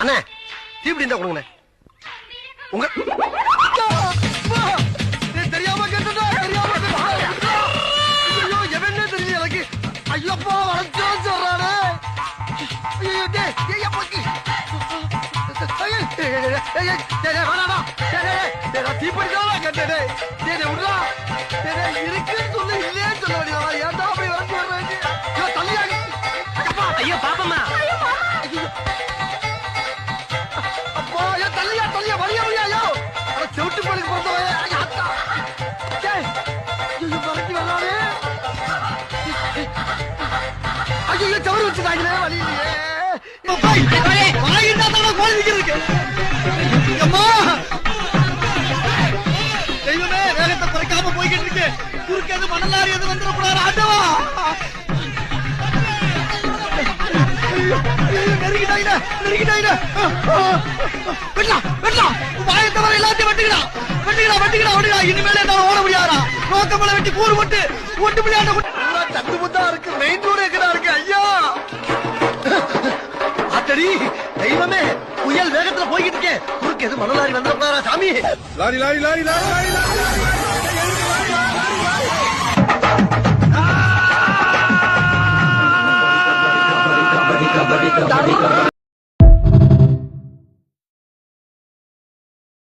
அண்ணே தீப்பிடி இருந்தா கொடுங்கண்ணே. உங்க தெரியாம கேட்டா தெரியாம ஐயோ எவனே தெரியல எனக்கு. ஐயோப்பா வளர்ச்சா சொல்றானே. ஐயோ டேய் ஏய் அப்படி தீப்பிடிதான் கேட்டே. டேய் விடுறா. டேய் இருக்குன்னு சொல்லு இல்லையே சொல்ல வேண்டியதா. ஏன்டா அப்படி வந்து வர்றாங்க. ஐயோ தள்ளியாங்க. ஐயோ பாப்பம்மா. அப்பா ஐயோ தள்ளியா தள்ளியா வழியா வழியா. ஐயோ அட செவுட்டு பழுக்கு போறதே. அத்தா டேய் ஐயோ வரட்டி வரானே. ஐயோ சவறு வச்சுட்டாங்களே வழி இல்லையே. வாயிட்டா தான் கோழி நிக்கிறதுக்கு. அம்மா தெய்வமே வேகத்தை குறைக்காம போய்கிட்டு இருக்கு. குறுக்கது மணலாரி எது வந்துடக்கூடாது. ஆட்டவா நெருங்கிட்டாங்க நெருங்கிட்டாங்க. வெட்டலாம் வெட்டலாம். வாயத்தை வர எல்லாத்தையும் வெட்டுகிறா வெட்டுகிறா வெட்டுகிறா வெட்டுகிறா. இனிமேல என்னால ஓட முடியாதா. நோக்கமலை வெட்டி கூறு போட்டு ஒட்டு பிள்ளையாண்ட தட்டு முத்தா இருக்கு. மெயின் ரோடு எங்கடா இருக்கு ஐயா. ஆத்தடி தெய்வமே புயல் வேகத்துல போய்கிட்டு இருக்கேன். குறுக்கு எது மணலாரி வந்துடக்கூடாதா சாமி. Lorry lorry lorry lorry lorry